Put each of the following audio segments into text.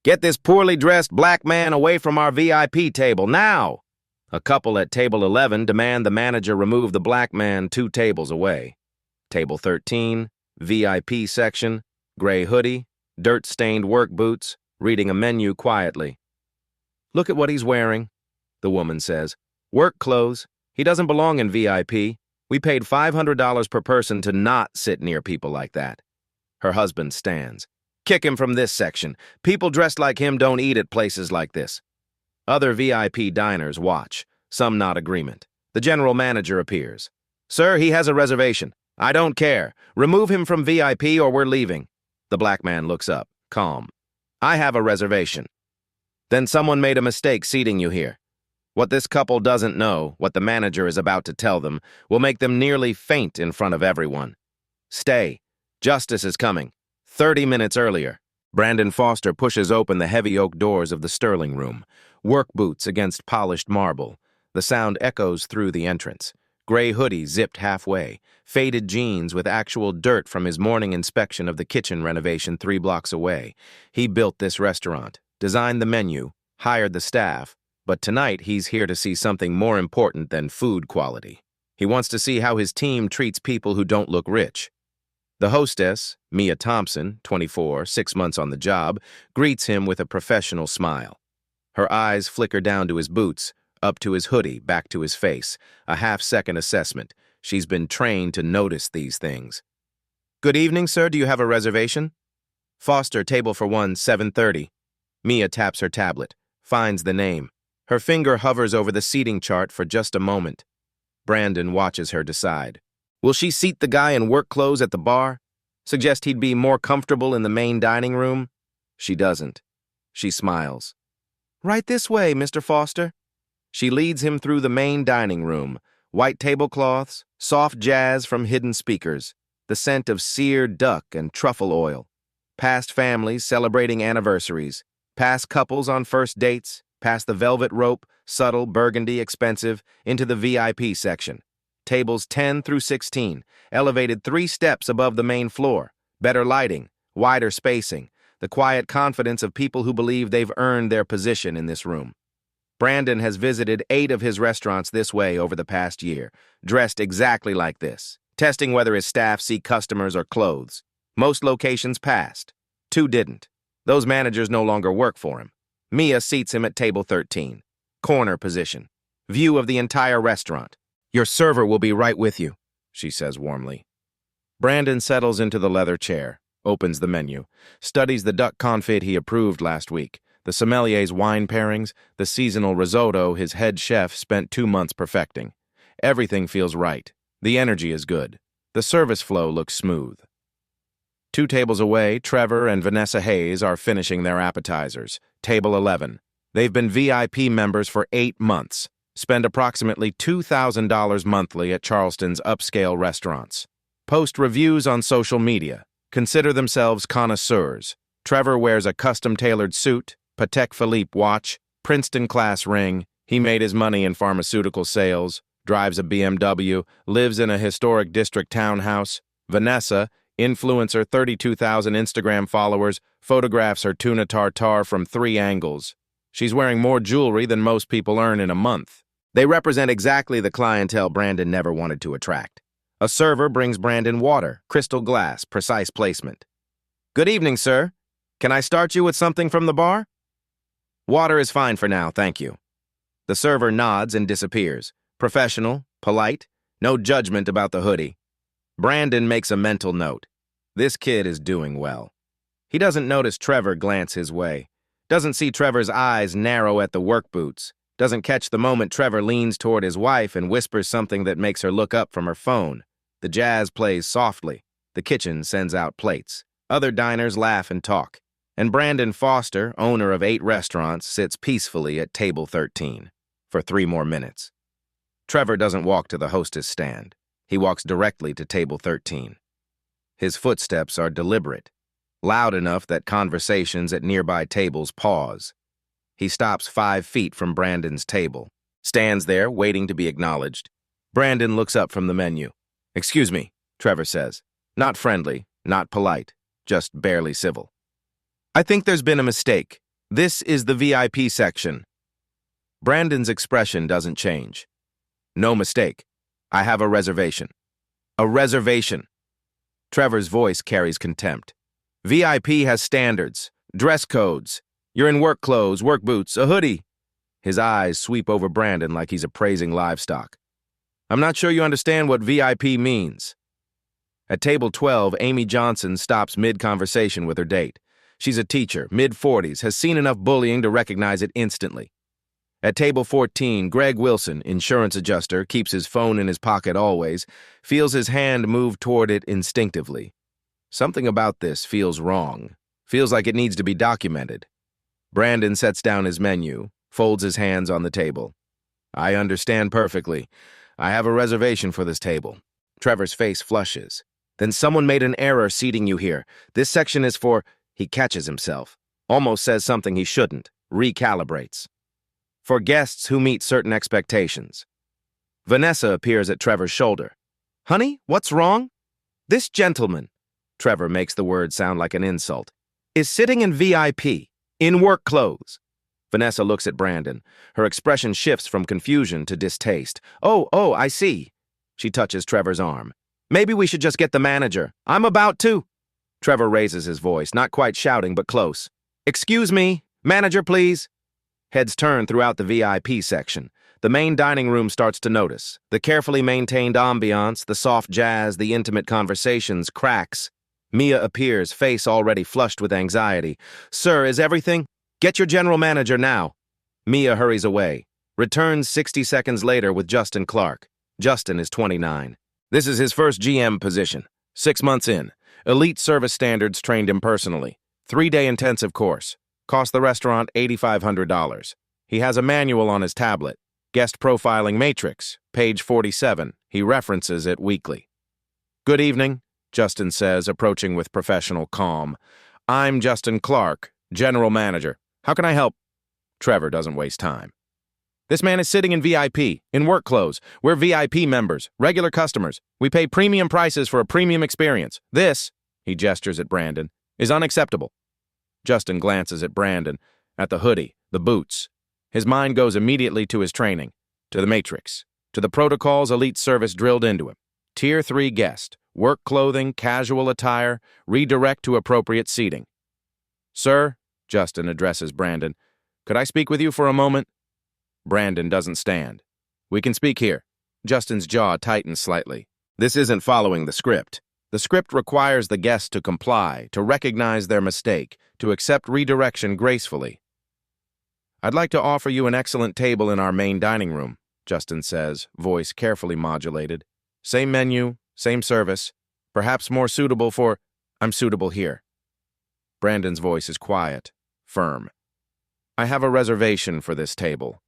Get this poorly dressed black man away from our VIP table, now! A couple at table 11 demand the manager remove the black man 2 tables away. Table 13, VIP section, gray hoodie, dirt-stained work boots, reading a menu quietly. Look at what he's wearing, the woman says. Work clothes. He doesn't belong in VIP. We paid $500 per person to not sit near people like that. Her husband stands. Kick him from this section. People dressed like him don't eat at places like this. Other VIP diners watch, some nod agreement. The general manager appears. Sir, he has a reservation. I don't care. Remove him from VIP or we're leaving. The black man looks up, calm. I have a reservation. Then someone made a mistake seating you here. What this couple doesn't know, what the manager is about to tell them, will make them nearly faint in front of everyone. Stay. Justice is coming. 30 minutes earlier. Brandon Foster pushes open the heavy oak doors of the Sterling room. Work boots against polished marble. The sound echoes through the entrance. Gray hoodie zipped halfway. Faded jeans with actual dirt from his morning inspection of the kitchen renovation 3 blocks away. He built this restaurant, designed the menu, hired the staff, but tonight he's here to see something more important than food quality. He wants to see how his team treats people who don't look rich. The hostess, Mia Thompson, 24, 6 months on the job, greets him with a professional smile. Her eyes flicker down to his boots, up to his hoodie, back to his face, a half-second assessment. She's been trained to notice these things. Good evening, sir. Do you have a reservation? Foster, table for one, 7:30. Mia taps her tablet, finds the name. Her finger hovers over the seating chart for just a moment. Brandon watches her decide. Will she seat the guy in work clothes at the bar? Suggest he'd be more comfortable in the main dining room? She doesn't. She smiles. Right this way, Mr. Foster. She leads him through the main dining room. White tablecloths, soft jazz from hidden speakers, the scent of seared duck and truffle oil. Past families celebrating anniversaries, past couples on first dates, past the velvet rope, subtle, burgundy, expensive, into the VIP section. Tables 10 through 16, elevated 3 steps above the main floor. Better lighting, wider spacing, the quiet confidence of people who believe they've earned their position in this room. Brandon has visited 8 of his restaurants this way over the past year, dressed exactly like this, testing whether his staff see customers or clothes. Most locations passed. 2 didn't. Those managers no longer work for him. Mia seats him at table 13, corner position, view of the entire restaurant. Your server will be right with you, she says warmly. Brandon settles into the leather chair, opens the menu, studies the duck confit he approved last week, the sommelier's wine pairings, the seasonal risotto his head chef spent 2 months perfecting. Everything feels right. The energy is good. The service flow looks smooth. 2 tables away, Trevor and Vanessa Hayes are finishing their appetizers. Table 11. They've been VIP members for 8 months. Spend approximately $2,000 monthly at Charleston's upscale restaurants. Post reviews on social media. Consider themselves connoisseurs. Trevor wears a custom-tailored suit, Patek Philippe watch, Princeton class ring. He made his money in pharmaceutical sales, drives a BMW, lives in a historic district townhouse. Vanessa, influencer, 32,000 Instagram followers, photographs her tuna tartare from 3 angles. She's wearing more jewelry than most people earn in a month. They represent exactly the clientele Brandon never wanted to attract. A server brings Brandon water, crystal glass, precise placement. Good evening, sir. Can I start you with something from the bar? Water is fine for now, thank you. The server nods and disappears. Professional, polite, no judgment about the hoodie. Brandon makes a mental note. This kid is doing well. He doesn't notice Trevor glance his way. Doesn't see Trevor's eyes narrow at the work boots. Doesn't catch the moment Trevor leans toward his wife and whispers something that makes her look up from her phone. The jazz plays softly. The kitchen sends out plates. Other diners laugh and talk. And Brandon Foster, owner of 8 restaurants, sits peacefully at table 13 for 3 more minutes. Trevor doesn't walk to the hostess stand. He walks directly to table 13. His footsteps are deliberate, loud enough that conversations at nearby tables pause. He stops 5 feet from Brandon's table, stands there waiting to be acknowledged. Brandon looks up from the menu. Excuse me, Trevor says. Not friendly, not polite, just barely civil. I think there's been a mistake. This is the VIP section. Brandon's expression doesn't change. No mistake. I have a reservation. A reservation. Trevor's voice carries contempt. VIP has standards, dress codes. You're in work clothes, work boots, a hoodie. His eyes sweep over Brandon like he's appraising livestock. I'm not sure you understand what VIP means. At table 12, Amy Johnson stops mid-conversation with her date. She's a teacher, mid-40s, has seen enough bullying to recognize it instantly. At table 14, Greg Wilson, insurance adjuster, keeps his phone in his pocket always, feels his hand move toward it instinctively. Something about this feels wrong, feels like it needs to be documented. Brandon sets down his menu, folds his hands on the table. I understand perfectly. I have a reservation for this table. Trevor's face flushes. Then someone made an error seating you here. This section is for... He catches himself. Almost says something he shouldn't. Recalibrates. For guests who meet certain expectations. Vanessa appears at Trevor's shoulder. Honey, what's wrong? This gentleman, Trevor makes the word sound like an insult, is sitting in VIP, in work clothes. Vanessa looks at Brandon. Her expression shifts from confusion to distaste. Oh, I see. She touches Trevor's arm. Maybe we should just get the manager. I'm about to. Trevor raises his voice, not quite shouting, but close. Excuse me, manager, please. Heads turn throughout the VIP section. The main dining room starts to notice. The carefully maintained ambiance, the soft jazz, the intimate conversations cracks. Mia appears, face already flushed with anxiety. Sir, is everything? Get your general manager now. Mia hurries away. Returns 60 seconds later with Justin Clark. Justin is 29. This is his first GM position. 6 months in. Elite service standards trained him personally. 3-day intensive course. Cost the restaurant $8,500. He has a manual on his tablet. Guest profiling matrix, page 47. He references it weekly. Good evening, Justin says, approaching with professional calm. I'm Justin Clark, general manager. How can I help? Trevor doesn't waste time. This man is sitting in VIP, in work clothes. We're VIP members, regular customers. We pay premium prices for a premium experience. This, he gestures at Brandon, is unacceptable. Justin glances at Brandon, at the hoodie, the boots. His mind goes immediately to his training, to the matrix, to the protocols elite service drilled into him. Tier 3 guest, work clothing, casual attire, redirect to appropriate seating. Sir, Justin addresses Brandon, could I speak with you for a moment? Brandon doesn't stand. We can speak here. Justin's jaw tightens slightly. This isn't following the script. The script requires the guest to comply, to recognize their mistake, to accept redirection gracefully. I'd like to offer you an excellent table in our main dining room, Justin says, voice carefully modulated. Same menu, same service, perhaps more suitable for... I'm suitable here. Brandon's voice is quiet, firm. I have a reservation for this table.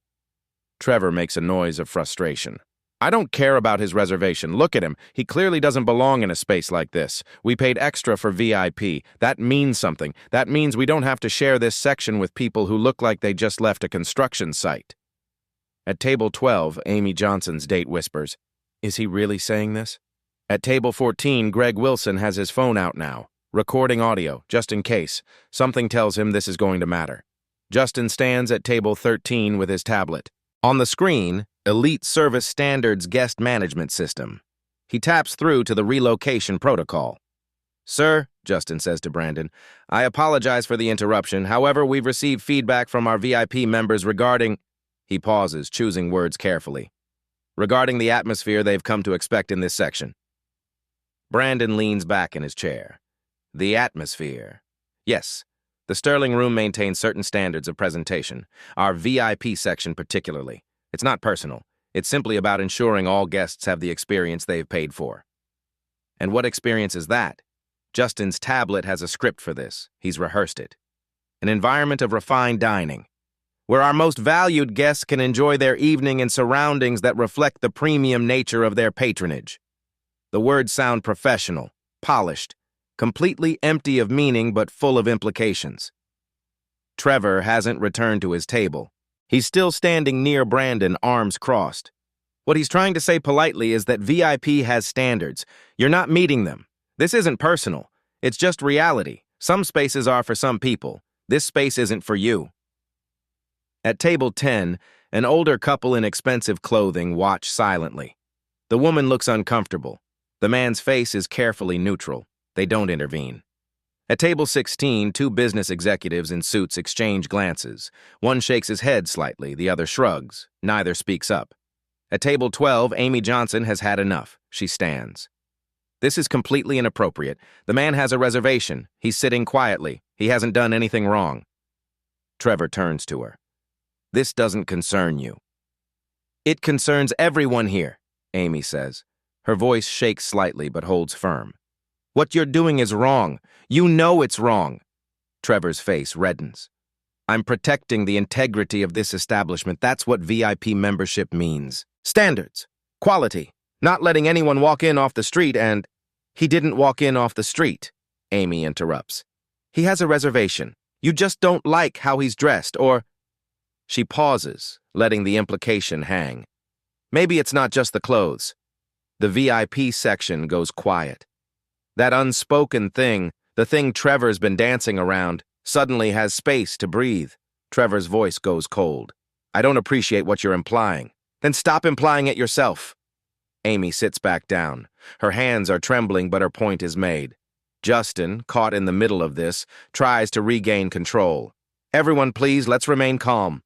Trevor makes a noise of frustration. I don't care about his reservation. Look at him. He clearly doesn't belong in a space like this. We paid extra for VIP. That means something. That means we don't have to share this section with people who look like they just left a construction site. At table 12, Amy Johnson's date whispers, is he really saying this? At table 14, Greg Wilson has his phone out now, recording audio, just in case. Something tells him this is going to matter. Justin stands at table 13 with his tablet. On the screen, Elite Service Standards Guest Management System. He taps through to the relocation protocol. Sir, Justin says to Brandon, I apologize for the interruption. However, we've received feedback from our VIP members regarding... He pauses, choosing words carefully. Regarding the atmosphere they've come to expect in this section. Brandon leans back in his chair. The atmosphere. Yes. The Sterling Room maintains certain standards of presentation, our VIP section particularly. It's not personal. It's simply about ensuring all guests have the experience they've paid for. And what experience is that? Justin's tablet has a script for this. He's rehearsed it. An environment of refined dining, where our most valued guests can enjoy their evening in surroundings that reflect the premium nature of their patronage. The words sound professional, polished, completely empty of meaning but full of implications. Trevor hasn't returned to his table. He's still standing near Brandon, arms crossed. What he's trying to say politely is that VIP has standards. You're not meeting them. This isn't personal. It's just reality. Some spaces are for some people. This space isn't for you. At table 10, an older couple in expensive clothing watch silently. The woman looks uncomfortable. The man's face is carefully neutral. They don't intervene. At table 16, two business executives in suits exchange glances. One shakes his head slightly, the other shrugs. Neither speaks up. At table 12, Amy Johnson has had enough. She stands. This is completely inappropriate. The man has a reservation. He's sitting quietly. He hasn't done anything wrong. Trevor turns to her. This doesn't concern you. It concerns everyone here, Amy says. Her voice shakes slightly but holds firm. What you're doing is wrong. You know it's wrong. Trevor's face reddens. I'm protecting the integrity of this establishment. That's what VIP membership means. Standards. Quality. Not letting anyone walk in off the street and... He didn't walk in off the street, Amy interrupts. He has a reservation. You just don't like how he's dressed, or... She pauses, letting the implication hang. Maybe it's not just the clothes. The VIP section goes quiet. That unspoken thing, the thing Trevor's been dancing around, suddenly has space to breathe. Trevor's voice goes cold. I don't appreciate what you're implying. Then stop implying it yourself. Amy sits back down. Her hands are trembling, but her point is made. Justin, caught in the middle of this, tries to regain control. Everyone, please, let's remain calm.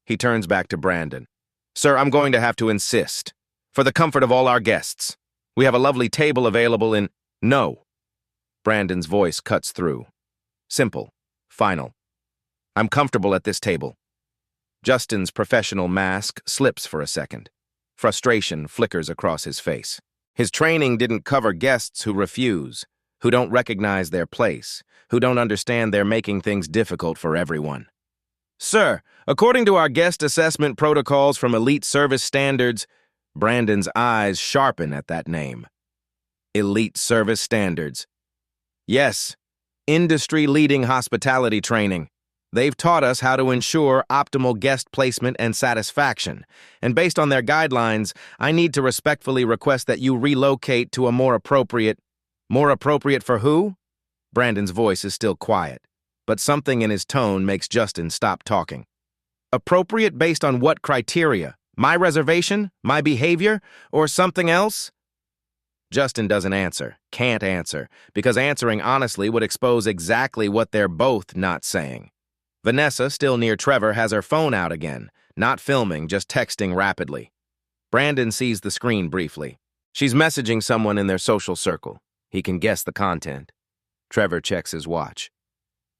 He turns back to Brandon. Sir, I'm going to have to insist. For the comfort of all our guests. We have a lovely table available in... No. Brandon's voice cuts through. Simple. Final. I'm comfortable at this table. Justin's professional mask slips for a second. Frustration flickers across his face. His training didn't cover guests who refuse, who don't recognize their place, who don't understand they're making things difficult for everyone. Sir, according to our guest assessment protocols from Elite Service Standards, Brandon's eyes sharpen at that name. Elite Service Standards. Yes, industry-leading hospitality training. They've taught us how to ensure optimal guest placement and satisfaction, and based on their guidelines, I need to respectfully request that you relocate to a more appropriate for who? Brandon's voice is still quiet, but something in his tone makes Justin stop talking. Appropriate based on what criteria? My reservation? My behavior? Or something else? Justin doesn't answer, can't answer, because answering honestly would expose exactly what they're both not saying. Vanessa, still near Trevor, has her phone out again, not filming, just texting rapidly. Brandon sees the screen briefly. She's messaging someone in their social circle. He can guess the content. Trevor checks his watch.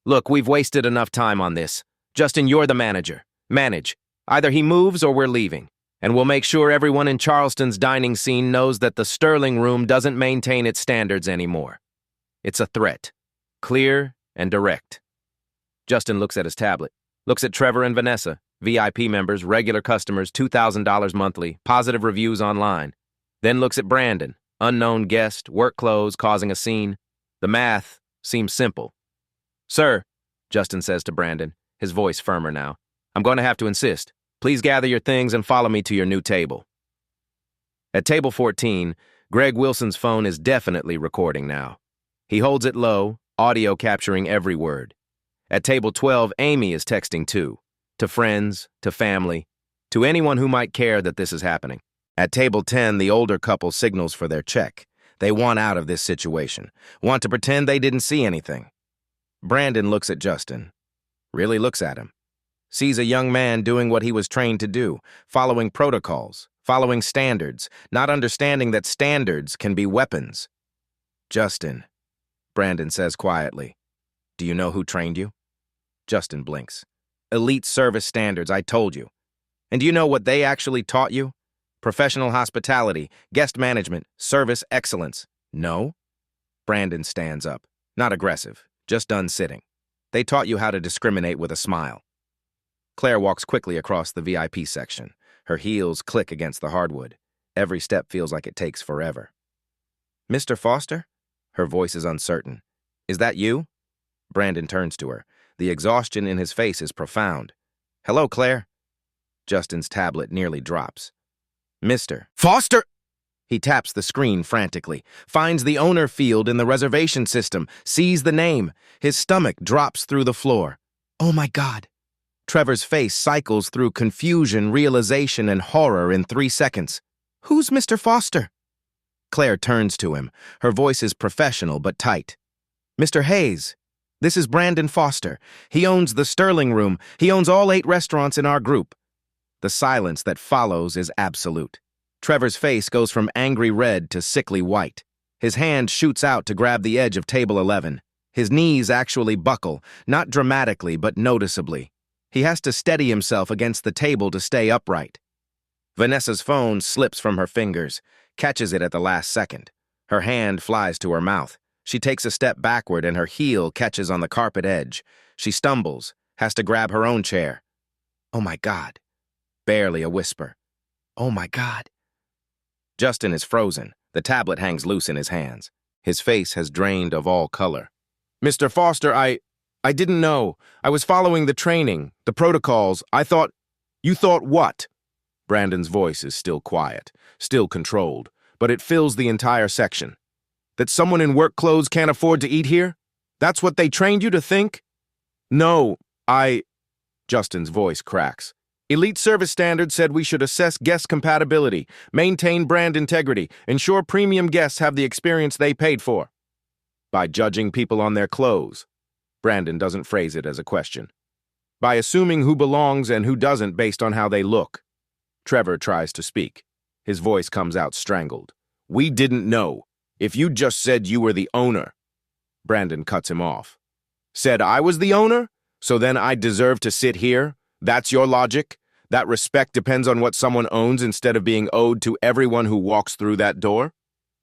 Look, we've wasted enough time on this. Justin, you're the manager. Manage. Either he moves or we're leaving. And we'll make sure everyone in Charleston's dining scene knows that the Sterling Room doesn't maintain its standards anymore. It's a threat. Clear and direct. Justin looks at his tablet. Looks at Trevor and Vanessa, VIP members, regular customers, $2,000 monthly, positive reviews online. Then looks at Brandon, unknown guest, work clothes, causing a scene. The math seems simple. Sir, Justin says to Brandon, his voice firmer now, I'm going to have to insist. Please gather your things and follow me to your new table. At table 14, Greg Wilson's phone is definitely recording now. He holds it low, audio capturing every word. At table 12, Amy is texting too, to friends, to family, to anyone who might care that this is happening. At table 10, the older couple signals for their check. They want out of this situation, want to pretend they didn't see anything. Brandon looks at Justin, really looks at him, sees a young man doing what he was trained to do, following protocols, following standards, not understanding that standards can be weapons. Justin, Brandon says quietly, do you know who trained you? Justin blinks. Elite Service Standards, I told you. And do you know what they actually taught you? Professional hospitality, guest management, service excellence. No? Brandon stands up. Not aggressive, just done sitting. They taught you how to discriminate with a smile. Claire walks quickly across the VIP section. Her heels click against the hardwood. Every step feels like it takes forever. Mr. Foster? Her voice is uncertain. Is that you? Brandon turns to her. The exhaustion in his face is profound. Hello, Claire. Justin's tablet nearly drops. Mr. Foster! He taps the screen frantically, finds the owner field in the reservation system, sees the name. His stomach drops through the floor. Oh my God. Trevor's face cycles through confusion, realization, and horror in 3 seconds. Who's Mr. Foster? Claire turns to him. Her voice is professional but tight. Mr. Hayes, this is Brandon Foster. He owns the Sterling Room. He owns all 8 restaurants in our group. The silence that follows is absolute. Trevor's face goes from angry red to sickly white. His hand shoots out to grab the edge of table 11. His knees actually buckle, not dramatically but noticeably. He has to steady himself against the table to stay upright. Vanessa's phone slips from her fingers, catches it at the last second. Her hand flies to her mouth. She takes a step backward and her heel catches on the carpet edge. She stumbles, has to grab her own chair. Oh my God. Barely a whisper. Oh my God. Justin is frozen. The tablet hangs loose in his hands. His face has drained of all color. Mr. Foster, I didn't know. I was following the training, the protocols. You thought what? Brandon's voice is still quiet, still controlled, but it fills the entire section. That someone in work clothes can't afford to eat here? That's what they trained you to think? No, Justin's voice cracks. Elite Service Standards said we should assess guest compatibility, maintain brand integrity, ensure premium guests have the experience they paid for. By judging people on their clothes. Brandon doesn't phrase it as a question. By assuming who belongs and who doesn't based on how they look. Trevor tries to speak. His voice comes out strangled. We didn't know. If you just said you were the owner. Brandon cuts him off. Said I was the owner? So then I deserve to sit here? That's your logic? That respect depends on what someone owns instead of being owed to everyone who walks through that door?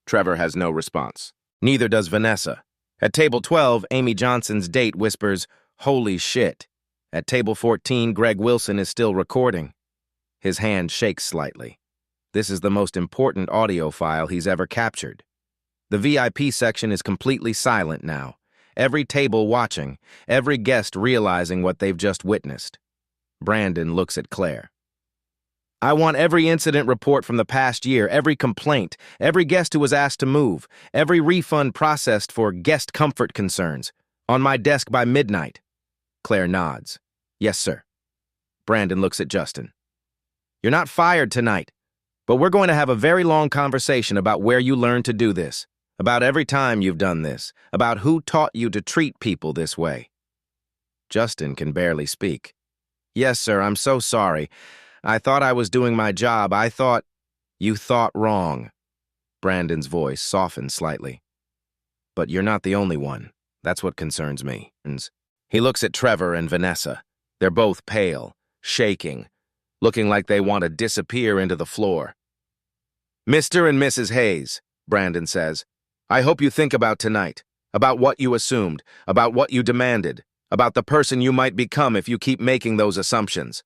Trevor has no response. Neither does Vanessa. At table 12, Amy Johnson's date whispers, "Holy shit." At table 14, Greg Wilson is still recording. His hand shakes slightly. This is the most important audio file he's ever captured. The VIP section is completely silent now. Every table watching, every guest realizing what they've just witnessed. Brandon looks at Claire. I want every incident report from the past year, every complaint, every guest who was asked to move, every refund processed for guest comfort concerns, on my desk by midnight. Claire nods. Yes, sir. Brandon looks at Justin. You're not fired tonight, but we're going to have a very long conversation about where you learned to do this, about every time you've done this, about who taught you to treat people this way. Justin can barely speak. Yes, sir, I'm so sorry. I thought I was doing my job. You thought wrong. Brandon's voice softened slightly. But you're not the only one. That's what concerns me. He looks at Trevor and Vanessa. They're both pale, shaking, looking like they want to disappear into the floor. Mr. and Mrs. Hayes, Brandon says, I hope you think about tonight, about what you assumed, about what you demanded, about the person you might become if you keep making those assumptions.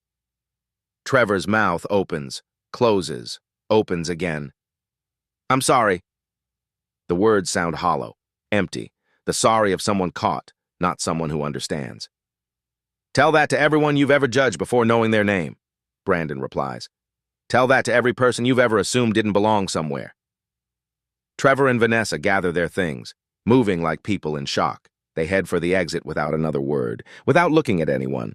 Trevor's mouth opens, closes, opens again. I'm sorry. The words sound hollow, empty, the sorry of someone caught, not someone who understands. Tell that to everyone you've ever judged before knowing their name, Brandon replies. Tell that to every person you've ever assumed didn't belong somewhere. Trevor and Vanessa gather their things, moving like people in shock. They head for the exit without another word, without looking at anyone.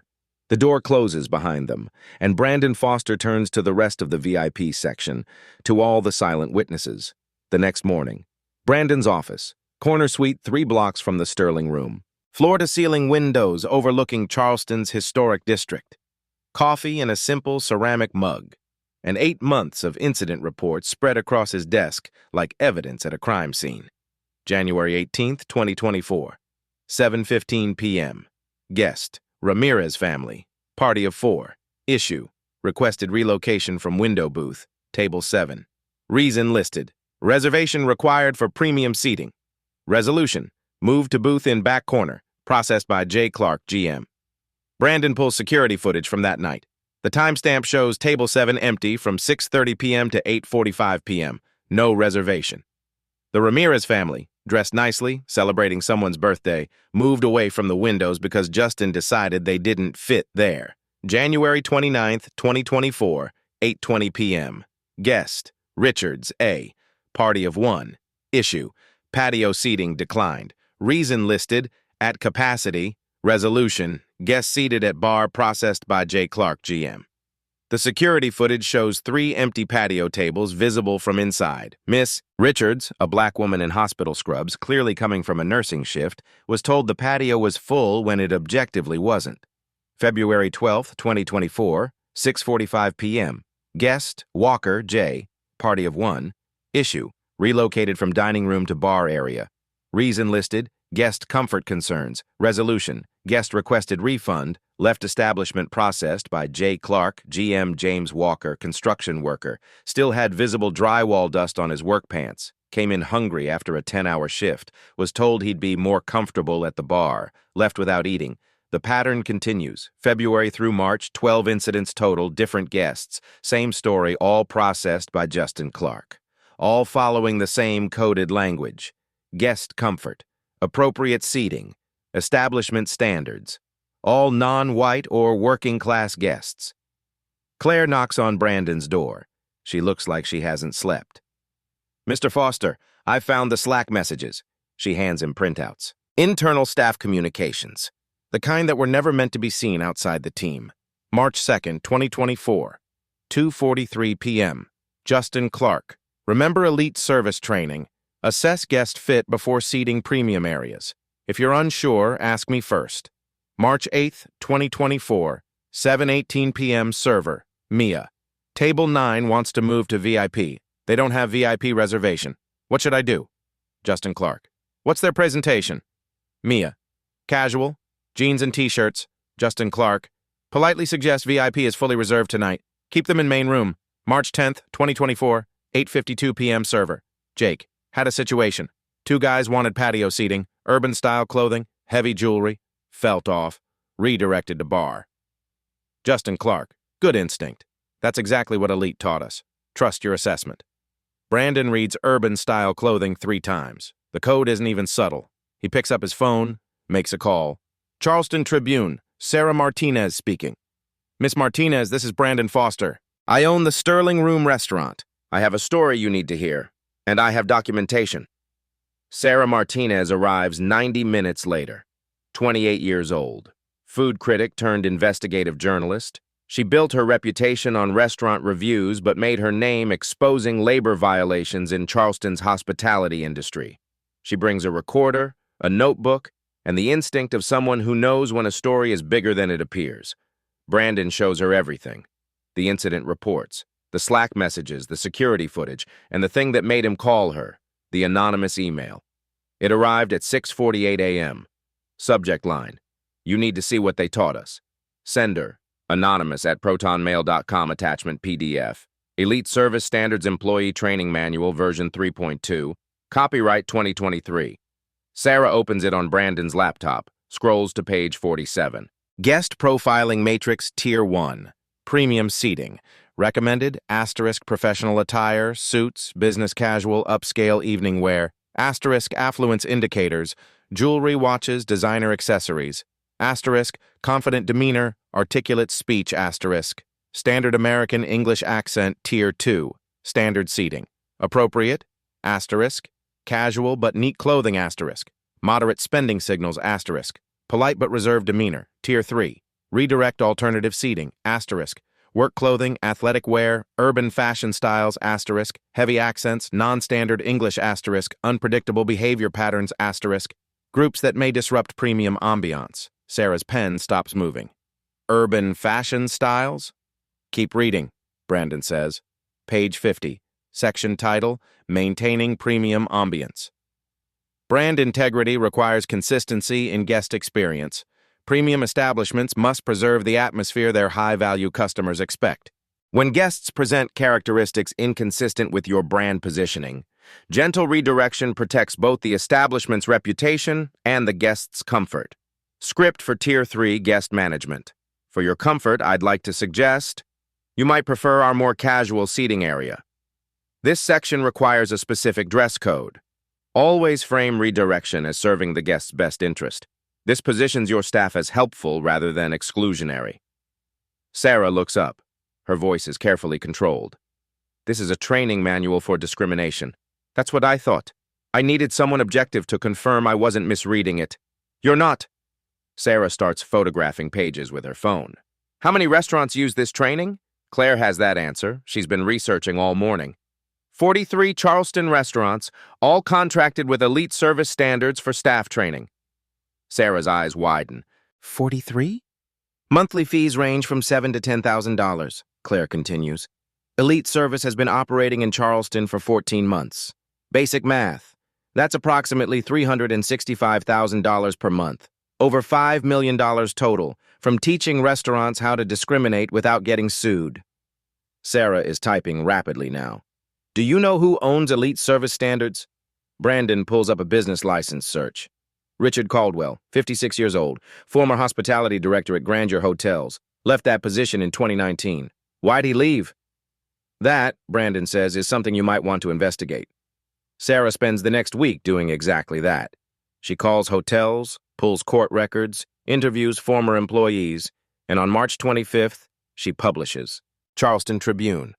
The door closes behind them, and Brandon Foster turns to the rest of the VIP section, to all the silent witnesses. The next morning, Brandon's office, corner suite 3 blocks from the Sterling Room. Floor-to-ceiling windows overlooking Charleston's historic district. Coffee in a simple ceramic mug. And 8 months of incident reports spread across his desk like evidence at a crime scene. January 18th, 2024. 7:15 p.m. Guest, Ramirez family. Party of 4. Issue, requested relocation from window booth, table 7. Reason listed, reservation required for premium seating. Resolution, move to booth in back corner, processed by J. Clark, GM. Brandon pulls security footage from that night. The timestamp shows table 7 empty from 6:30 p.m. to 8:45 p.m. No reservation. The Ramirez family, dressed nicely, celebrating someone's birthday, moved away from the windows because Justin decided they didn't fit there. January 29th, 2024, 8:20 p.m. Guest, Richards, A. Party of 1. Issue, patio seating declined. Reason listed, at capacity, Resolution: guest seated at bar processed by J. Clark, GM. The security footage shows 3 empty patio tables visible from inside. Miss Richards, a black woman in hospital scrubs, clearly coming from a nursing shift, was told the patio was full when it objectively wasn't. February 12, 2024, 6:45 p.m. Guest, Walker, J., party of 1. Issue: relocated from dining room to bar area. Reason listed: guest comfort concerns. Resolution: guest requested refund. Left establishment processed by J. Clark, GM James Walker, construction worker. Still had visible drywall dust on his work pants. Came in hungry after a 10-hour shift. Was told he'd be more comfortable at the bar. Left without eating. The pattern continues. February through March, 12 incidents total, different guests. Same story, all processed by Justin Clark. All following the same coded language. Guest comfort. Appropriate seating. Establishment standards. All non-white or working-class guests. Claire knocks on Brandon's door. She looks like she hasn't slept. Mr. Foster, I've found the Slack messages. She hands him printouts. Internal staff communications. The kind that were never meant to be seen outside the team. March 2nd, 2024. 2:43 p.m. Justin Clark. Remember elite service training. Assess guest fit before seating premium areas. If you're unsure, ask me first. March 8th, 2024, 7:18 p.m. Server, Mia. Table 9 wants to move to VIP. They don't have VIP reservation. What should I do? Justin Clark. What's their presentation? Mia. Casual. Jeans and t-shirts. Justin Clark. Politely suggest VIP is fully reserved tonight. Keep them in main room. March 10th, 2024, 8:52 p.m. Server. Jake. Had a situation. 2 guys wanted patio seating, urban-style clothing, heavy jewelry. Felt off, redirected to bar. Justin Clark, good instinct. That's exactly what Elite taught us. Trust your assessment. Brandon reads urban-style clothing 3 times. The code isn't even subtle. He picks up his phone, makes a call. Charleston Tribune, Sarah Martinez speaking. Miss Martinez, this is Brandon Foster. I own the Sterling Room restaurant. I have a story you need to hear, and I have documentation. Sarah Martinez arrives 90 minutes later. 28 years old, food critic turned investigative journalist. She built her reputation on restaurant reviews but made her name exposing labor violations in Charleston's hospitality industry. She brings a recorder, a notebook, and the instinct of someone who knows when a story is bigger than it appears. Brandon shows her everything. The incident reports, the Slack messages, the security footage, and the thing that made him call her, the anonymous email. It arrived at 6:48 a.m. Subject line: you need to see what they taught us. Sender: anonymous at protonmail.com. Attachment: PDF. Elite Service Standards Employee Training Manual version 3.2. Copyright 2023. Sarah opens it on Brandon's laptop, scrolls to page 47. Guest Profiling Matrix Tier 1. Premium Seating. Recommended: professional attire, suits, business casual, upscale evening wear. Affluence indicators: jewelry, watches, designer accessories. Confident demeanor, articulate speech. Standard American English accent Tier 2. Standard seating. Appropriate: casual but neat clothing. Moderate spending signals. Polite but reserved demeanor. Tier 3. Redirect alternative seating. Work clothing, athletic wear, urban fashion styles. Heavy accents, non-standard English. Unpredictable behavior patterns. Groups that may disrupt premium ambiance. Sarah's pen stops moving. Urban fashion styles? Keep reading, Brandon says. Page 50. Section title: Maintaining Premium Ambience. Brand integrity requires consistency in guest experience. Premium establishments must preserve the atmosphere their high-value customers expect. When guests present characteristics inconsistent with your brand positioning, gentle redirection protects both the establishment's reputation and the guest's comfort. Script for Tier 3 Guest Management. For your comfort, I'd like to suggest you might prefer our more casual seating area. This section requires a specific dress code. Always frame redirection as serving the guest's best interest. This positions your staff as helpful rather than exclusionary. Sarah looks up. Her voice is carefully controlled. This is a training manual for discrimination. That's what I thought. I needed someone objective to confirm I wasn't misreading it. You're not. Sarah starts photographing pages with her phone. How many restaurants use this training? Claire has that answer. She's been researching all morning. 43 Charleston restaurants, all contracted with elite service standards for staff training. Sarah's eyes widen. 43? Monthly fees range from $7,000 to $10,000, Claire continues. Elite Service has been operating in Charleston for 14 months. Basic math. That's approximately $365,000 per month. Over $5 million total, from teaching restaurants how to discriminate without getting sued. Sarah is typing rapidly now. Do you know who owns Elite Service Standards? Brandon pulls up a business license search. Richard Caldwell, 56 years old, former hospitality director at Grandeur Hotels, left that position in 2019. Why'd he leave? That, Brandon says, is something you might want to investigate. Sarah spends the next week doing exactly that. She calls hotels, pulls court records, interviews former employees, and on March 25th, she publishes. Charleston Tribune.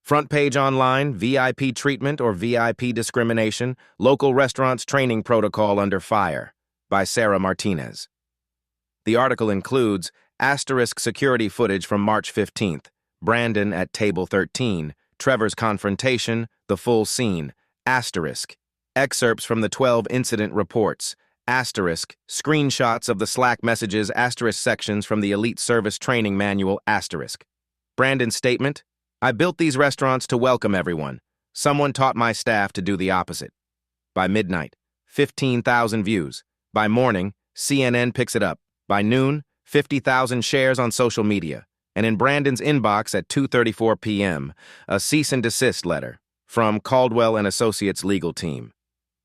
Front page online, VIP treatment or VIP discrimination, local restaurants training protocol under fire, by Sarah Martinez. The article includes asterisk security footage from March 15th, Brandon at table 13, Trevor's confrontation, the full scene, asterisk, excerpts from the 12 incident reports, asterisk, screenshots of the Slack messages, asterisk sections from the Elite Service Training Manual, asterisk. Brandon's statement, I built these restaurants to welcome everyone. Someone taught my staff to do the opposite. By midnight, 15,000 views. By morning, CNN picks it up. By noon, 50,000 shares on social media. And in Brandon's inbox at 2:34 p.m., a cease and desist letter from Caldwell and Associates legal team.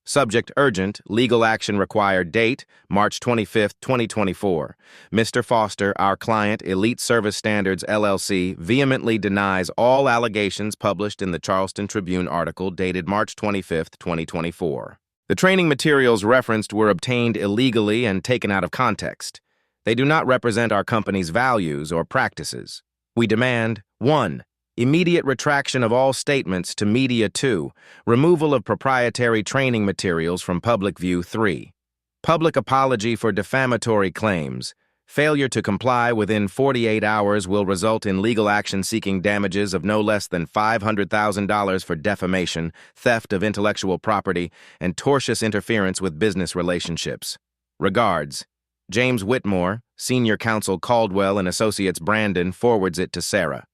Subject urgent, legal action required, date March 25, 2024. Mr. Foster, our client, Elite Service Standards, LLC, vehemently denies all allegations published in the Charleston Tribune article dated March 25, 2024. The training materials referenced were obtained illegally and taken out of context. They do not represent our company's values or practices. We demand 1. Immediate retraction of all statements to media 2, removal of proprietary training materials from public view 3, public apology for defamatory claims. Failure to comply within 48 hours will result in legal action seeking damages of no less than $500,000 for defamation, theft of intellectual property, and tortious interference with business relationships. Regards, James Whitmore, Senior Counsel Caldwell and Associates Brandon forwards it to Sarah.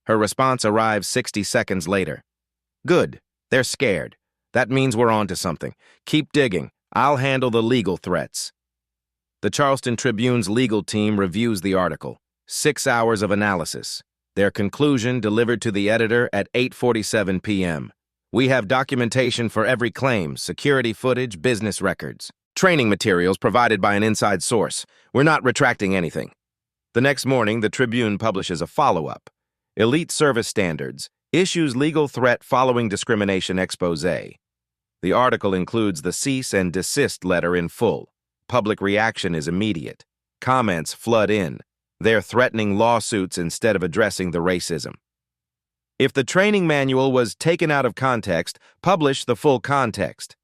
Her response arrives 60 seconds later. Good. They're scared. That means we're on to something. Keep digging. I'll handle the legal threats. The Charleston Tribune's legal team reviews the article. 6 hours of analysis. Their conclusion delivered to the editor at 8:47 p.m. We have documentation for every claim, security footage, business records. Training materials provided by an inside source. We're not retracting anything. The next morning, the Tribune publishes a follow-up. Elite Service Standards, issues legal threat following discrimination expose. The article includes the cease and desist letter in full. Public reaction is immediate. Comments flood in. They're threatening lawsuits instead of addressing the racism. If the training manual was taken out of context, publish the full context.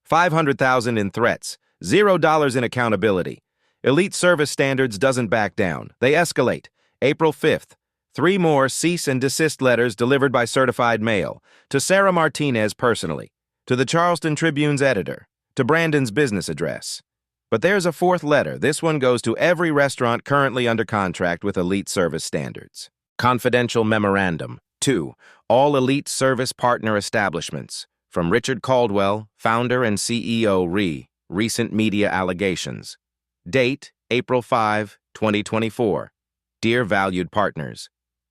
$500,000 in threats, $0 in accountability. Elite Service Standards doesn't back down. They escalate. April 5th. 3 more cease and desist letters delivered by certified mail, to Sarah Martinez personally, to the Charleston Tribune's editor, to Brandon's business address. But there's a 4th letter. This one goes to every restaurant currently under contract with Elite Service Standards. Confidential memorandum. 2. All Elite Service partner establishments. From Richard Caldwell, founder and CEO recent media allegations. Date, April 5, 2024. Dear valued partners,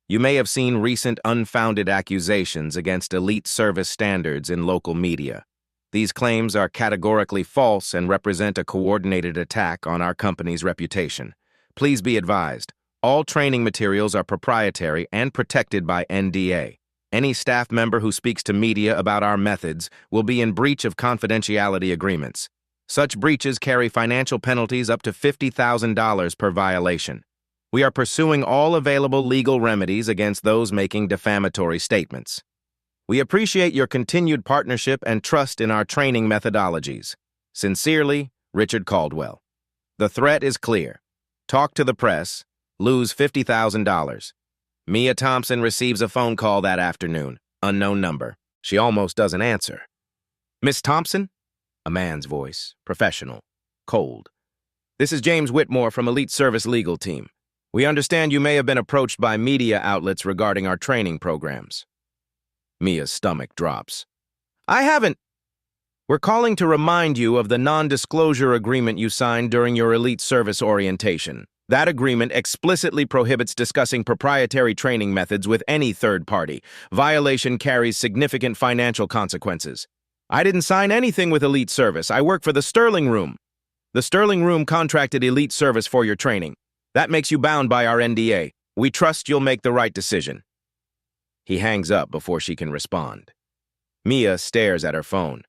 you may have seen recent unfounded accusations against Elite Service Standards in local media. These claims are categorically false and represent a coordinated attack on our company's reputation. Please be advised, all training materials are proprietary and protected by NDA. Any staff member who speaks to media about our methods will be in breach of confidentiality agreements. Such breaches carry financial penalties up to $50,000 per violation. We are pursuing all available legal remedies against those making defamatory statements. We appreciate your continued partnership and trust in our training methodologies. Sincerely, Richard Caldwell. The threat is clear. Talk to the press. Lose $50,000. Mia Thompson receives a phone call that afternoon. Unknown number. She almost doesn't answer. Miss Thompson? A man's voice. Professional. Cold. This is James Whitmore from Elite Service Legal Team. We understand you may have been approached by media outlets regarding our training programs. Mia's stomach drops. I haven't. We're calling to remind you of the non-disclosure agreement you signed during your Elite Service orientation. That agreement explicitly prohibits discussing proprietary training methods with any third party. Violation carries significant financial consequences. I didn't sign anything with Elite Service. I work for the Sterling Room. The Sterling Room contracted Elite Service for your training. That makes you bound by our NDA. We trust you'll make the right decision. He hangs up before she can respond. Mia stares at her phone.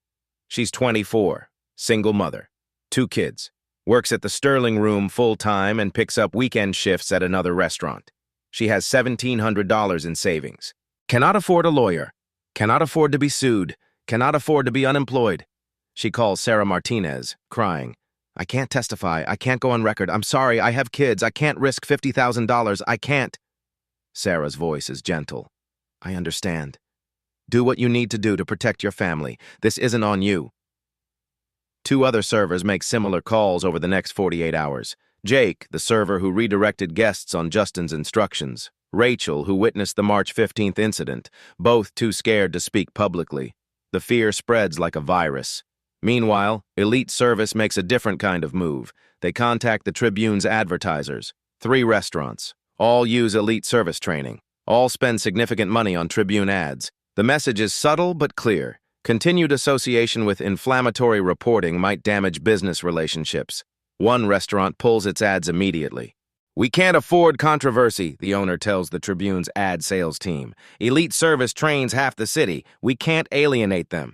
She's 24, single mother, 2 kids, works at the Sterling Room full-time and picks up weekend shifts at another restaurant. She has $1,700 in savings. Cannot afford a lawyer. Cannot afford to be sued. Cannot afford to be unemployed. She calls Sarah Martinez, crying. I can't testify. I can't go on record. I'm sorry. I have kids. I can't risk $50,000. I can't. Sarah's voice is gentle. I understand. Do what you need to do to protect your family. This isn't on you. 2 other servers make similar calls over the next 48 hours. Jake, the server who redirected guests on Justin's instructions. Rachel, who witnessed the March 15th incident, both too scared to speak publicly. The fear spreads like a virus. Meanwhile, Elite Service makes a different kind of move. They contact the Tribune's advertisers. 3 restaurants. All use Elite Service training. All spend significant money on Tribune ads. The message is subtle but clear. Continued association with inflammatory reporting might damage business relationships. One restaurant pulls its ads immediately. We can't afford controversy, the owner tells the Tribune's ad sales team. Elite Service trains half the city. We can't alienate them.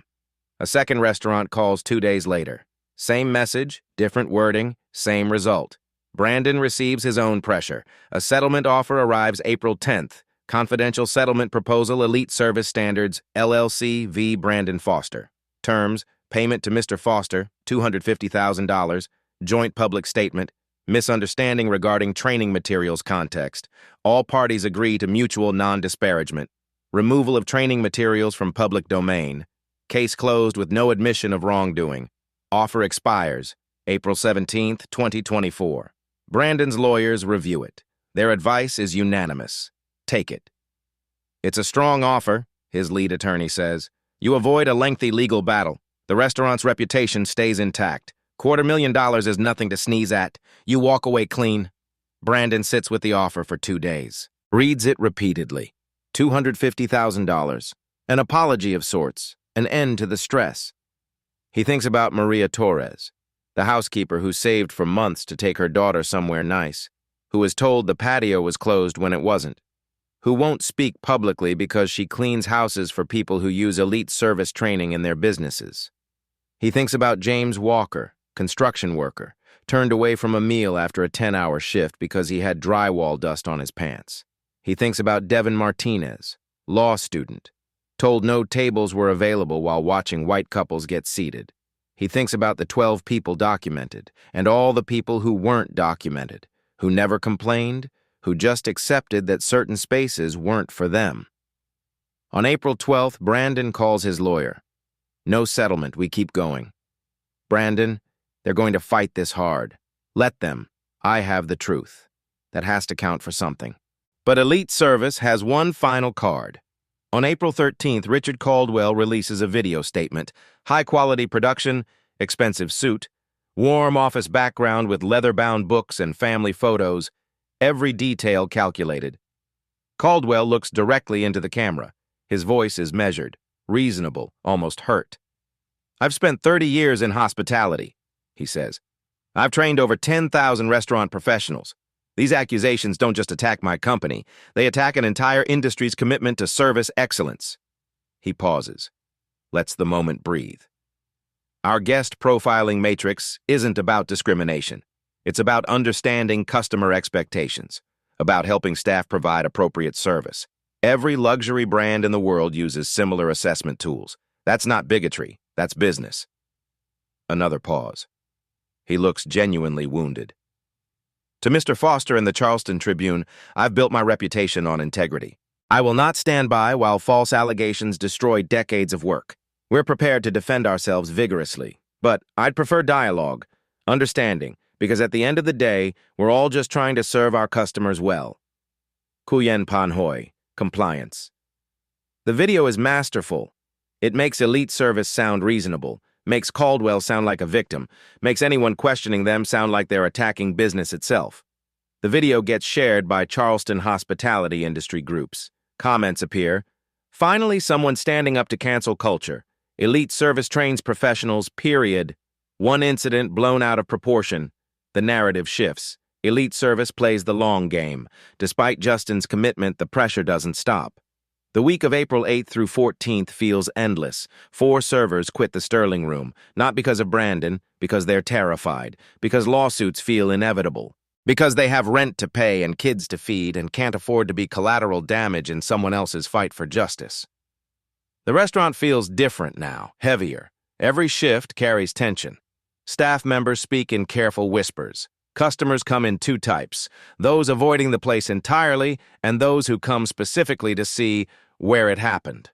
A second restaurant calls 2 days later. Same message, different wording, same result. Brandon receives his own pressure. A settlement offer arrives April 10th. Confidential settlement proposal, Elite Service Standards, LLC v. Brandon Foster. Terms, payment to Mr. Foster, $250,000. Joint public statement, misunderstanding regarding training materials context. All parties agree to mutual non-disparagement. Removal of training materials from public domain. Case closed with no admission of wrongdoing. Offer expires April 17, 2024. Brandon's lawyers review it. Their advice is unanimous. Take it. It's a strong offer, his lead attorney says. You avoid a lengthy legal battle. The restaurant's reputation stays intact. $250,000 is nothing to sneeze at. You walk away clean. Brandon sits with the offer for 2 days. Reads it repeatedly. $250,000. An apology of sorts. An end to the stress. He thinks about Maria Torres, the housekeeper who saved for months to take her daughter somewhere nice, who was told the patio was closed when it wasn't, who won't speak publicly because she cleans houses for people who use Elite Service training in their businesses. He thinks about James Walker, construction worker, turned away from a meal after a 10-hour shift because he had drywall dust on his pants. He thinks about Devin Martinez, law student, told no tables were available while watching white couples get seated. He thinks about the 12 people documented and all the people who weren't documented, who never complained, who just accepted that certain spaces weren't for them. On April 12th, Brandon calls his lawyer. No settlement, we keep going. Brandon, they're going to fight this hard. Let them. I have the truth. That has to count for something. But Elite Service has one final card. On April 13th, Richard Caldwell releases a video statement. High-quality production, expensive suit, warm office background with leather-bound books and family photos, every detail calculated. Caldwell looks directly into the camera. His voice is measured, reasonable, almost hurt. I've spent 30 years in hospitality, he says. I've trained over 10,000 restaurant professionals. These accusations don't just attack my company, they attack an entire industry's commitment to service excellence. He pauses, lets the moment breathe. Our guest profiling matrix isn't about discrimination. It's about understanding customer expectations, about helping staff provide appropriate service. Every luxury brand in the world uses similar assessment tools. That's not bigotry, that's business. Another pause. He looks genuinely wounded. To Mr. Foster and the Charleston Tribune, I've built my reputation on integrity. I will not stand by while false allegations destroy decades of work. We're prepared to defend ourselves vigorously, but I'd prefer dialogue, understanding, because at the end of the day, we're all just trying to serve our customers well. Kuyen Panhoy, compliance. The video is masterful. It makes elite service sound reasonable, makes Caldwell sound like a victim, makes anyone questioning them sound like they're attacking business itself. The video gets shared by Charleston hospitality industry groups. Comments appear. Finally, someone standing up to cancel culture. Elite service trains professionals, period. One incident blown out of proportion. The narrative shifts. Elite service plays the long game. Despite Justin's commitment, the pressure doesn't stop. The week of April 8th through 14th feels endless. 4 servers quit the Sterling room, not because of Brandon, because they're terrified, because lawsuits feel inevitable, because they have rent to pay and kids to feed and can't afford to be collateral damage in someone else's fight for justice. The restaurant feels different now, heavier. Every shift carries tension. Staff members speak in careful whispers. Customers come in 2 types, those avoiding the place entirely and those who come specifically to see where it happened.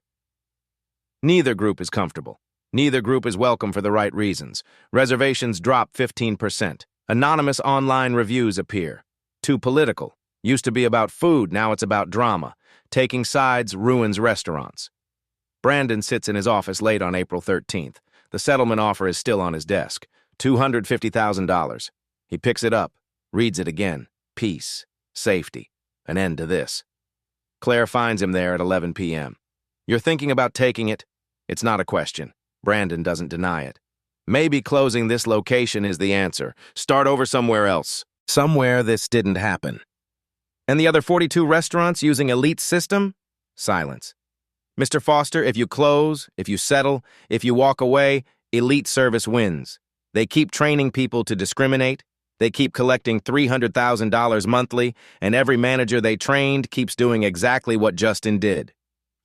Neither group is comfortable. Neither group is welcome for the right reasons. Reservations drop 15%. Anonymous online reviews appear. Too political. Used to be about food, now it's about drama. Taking sides ruins restaurants. Brandon sits in his office late on April 13th. The settlement offer is still on his desk. $250,000. He picks it up, reads it again. Peace, safety, an end to this. Claire finds him there at 11 p.m. You're thinking about taking it? It's not a question. Brandon doesn't deny it. Maybe closing this location is the answer. Start over somewhere else. Somewhere this didn't happen. And the other 42 restaurants using elite system? Silence. Mr. Foster, if you close, if you settle, if you walk away, elite service wins. They keep training people to discriminate. They keep collecting $300,000 monthly, and every manager they trained keeps doing exactly what Justin did.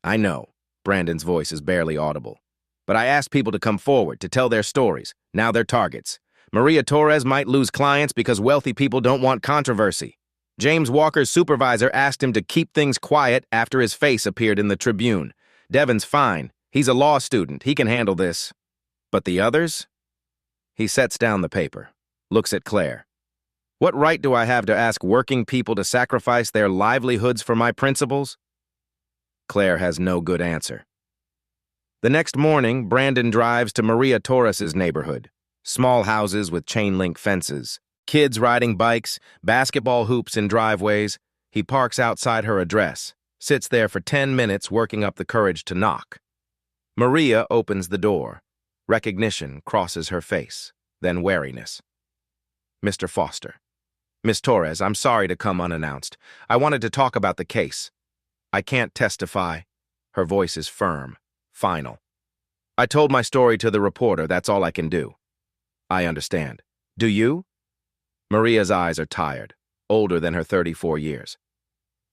I know, Brandon's voice is barely audible. But I asked people to come forward, to tell their stories. Now they're targets. Maria Torres might lose clients because wealthy people don't want controversy. James Walker's supervisor asked him to keep things quiet after his face appeared in the Tribune. Devin's fine. He's a law student. He can handle this. But the others? He sets down the paper, looks at Claire. What right do I have to ask working people to sacrifice their livelihoods for my principles? Claire has no good answer. The next morning, Brandon drives to Maria Torres's neighborhood. Small houses with chain-link fences. Kids riding bikes, basketball hoops in driveways. He parks outside her address, sits there for 10 minutes working up the courage to knock. Maria opens the door. Recognition crosses her face, then wariness. Mr. Foster. Miss Torres, I'm sorry to come unannounced. I wanted to talk about the case. I can't testify. Her voice is firm, final. I told my story to the reporter, that's all I can do. I understand. Do you? Maria's eyes are tired, older than her 34 years.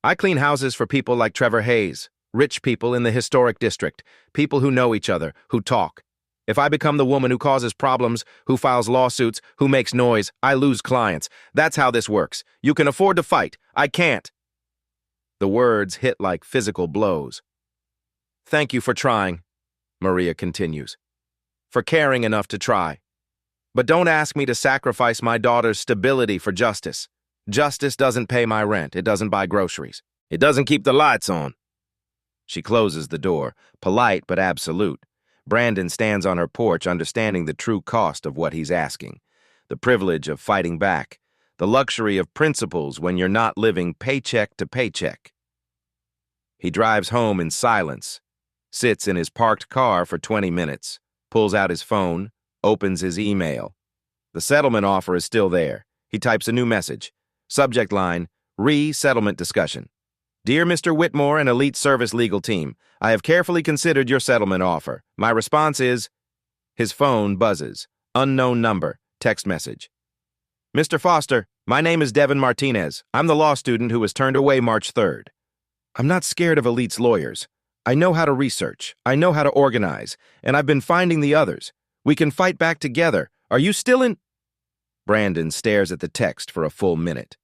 I clean houses for people like Trevor Hayes, rich people in the historic district, people who know each other, who talk. If I become the woman who causes problems, who files lawsuits, who makes noise, I lose clients. That's how this works. You can afford to fight. I can't. The words hit like physical blows. Thank you for trying, Maria continues. For caring enough to try. But don't ask me to sacrifice my daughter's stability for justice. Justice doesn't pay my rent. It doesn't buy groceries. It doesn't keep the lights on. She closes the door, polite but absolute. Brandon stands on her porch, understanding the true cost of what he's asking. The privilege of fighting back. The luxury of principles when you're not living paycheck to paycheck. He drives home in silence, sits in his parked car for 20 minutes, pulls out his phone, opens his email. The settlement offer is still there. He types a new message. Subject line, Re-Settlement Discussion. Dear Mr. Whitmore and Elite Service Legal Team, I have carefully considered your settlement offer. My response is... His phone buzzes. Unknown number. Text message. Mr. Foster, my name is Devin Martinez. I'm the law student who was turned away March 3rd. I'm not scared of Elite's lawyers. I know how to research. I know how to organize. And I've been finding the others. We can fight back together. Are you still in... Brandon stares at the text for a full minute.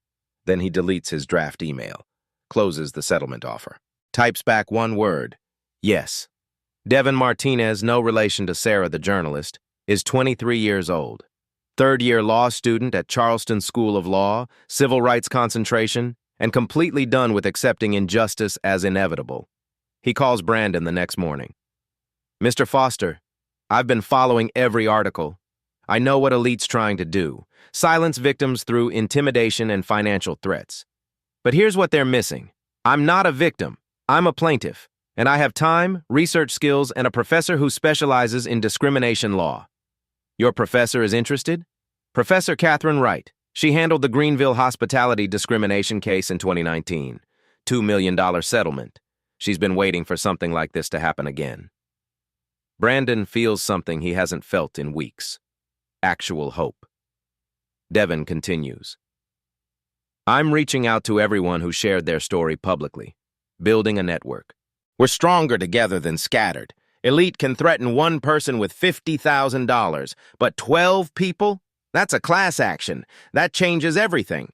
Then he deletes his draft email, closes the settlement offer, types back one word, yes. Devin Martinez, no relation to Sarah the journalist, is 23 years old. Third-year law student at Charleston School of Law, civil rights concentration, and completely done with accepting injustice as inevitable. He calls Brandon the next morning. Mr. Foster, I've been following every article. I know what Elite's trying to do. Silence victims through intimidation and financial threats. But here's what they're missing. I'm not a victim. I'm a plaintiff. And I have time, research skills, and a professor who specializes in discrimination law. Your professor is interested? Professor Catherine Wright. She handled the Greenville hospitality discrimination case in 2019. $2 million settlement. She's been waiting for something like this to happen again. Brandon feels something he hasn't felt in weeks. Actual hope. Devin continues. I'm reaching out to everyone who shared their story publicly, building a network. We're stronger together than scattered. Elite can threaten one person with $50,000, but 12 people? That's a class action. That changes everything.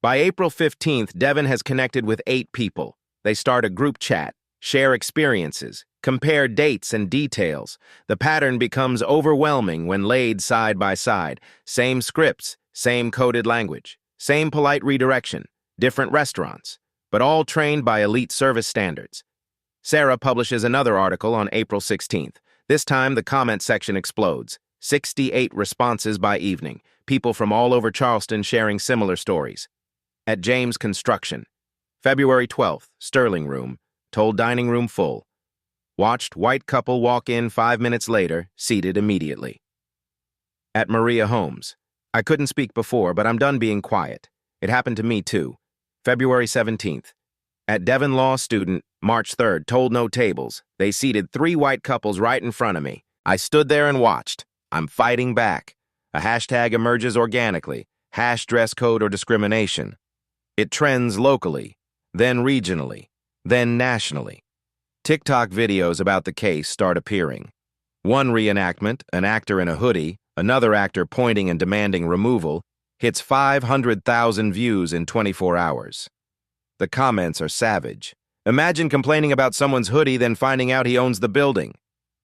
By April 15th, Devin has connected with 8 people. They start a group chat, share experiences, compare dates and details. The pattern becomes overwhelming when laid side by side. Same scripts, same coded language, same polite redirection, different restaurants, but all trained by elite service standards. Sarah publishes another article on April 16th. This time, the comment section explodes. 68 responses by evening, people from all over Charleston sharing similar stories. At James Construction, February 12th, Sterling Room, told dining room full. Watched white couple walk in 5 minutes later, seated immediately. At Maria Homes, I couldn't speak before, but I'm done being quiet. It happened to me too. February 17th. At Devon Law Student, March 3rd, told no tables. They seated 3 white couples right in front of me. I stood there and watched. I'm fighting back. A hashtag emerges organically. Hash dress code or discrimination. It trends locally, then regionally, then nationally. TikTok videos about the case start appearing. One reenactment, an actor in a hoodie, another actor pointing and demanding removal, hits 500,000 views in 24 hours. The comments are savage. Imagine complaining about someone's hoodie, then finding out he owns the building.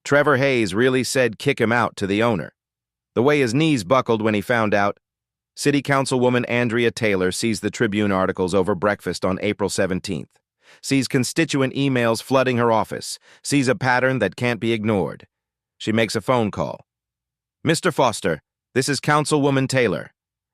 Trevor Hayes really said kick him out to the owner. The way his knees buckled when he found out. City Councilwoman Andrea Taylor sees the Tribune articles over breakfast on April 17th. Sees constituent emails flooding her office. Sees a pattern that can't be ignored. She makes a phone call. Mr. Foster, this is Councilwoman Taylor.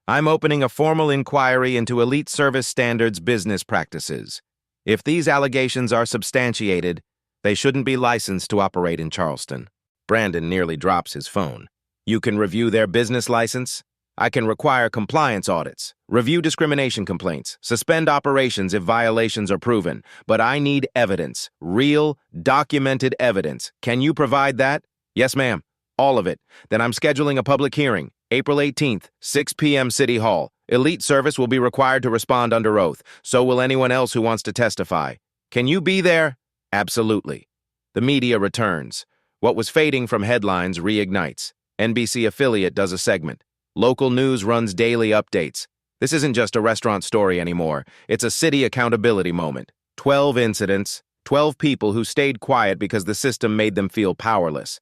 I'm opening a formal inquiry into Elite Service Standards business practices. If these allegations are substantiated, they shouldn't be licensed to operate in Charleston. Brandon nearly drops his phone. You can review their business license. I can require compliance audits, review discrimination complaints, suspend operations if violations are proven. But I need evidence, real, documented evidence. Can you provide that? Yes, ma'am. All of it. Then I'm scheduling a public hearing, April 18th, 6 p.m. City Hall. Elite Service will be required to respond under oath. So will anyone else who wants to testify. Can you be there? Absolutely. The media returns. What was fading from headlines reignites. NBC affiliate does a segment. Local news runs daily updates. This isn't just a restaurant story anymore. It's a city accountability moment. 12 incidents, 12 people who stayed quiet because the system made them feel powerless.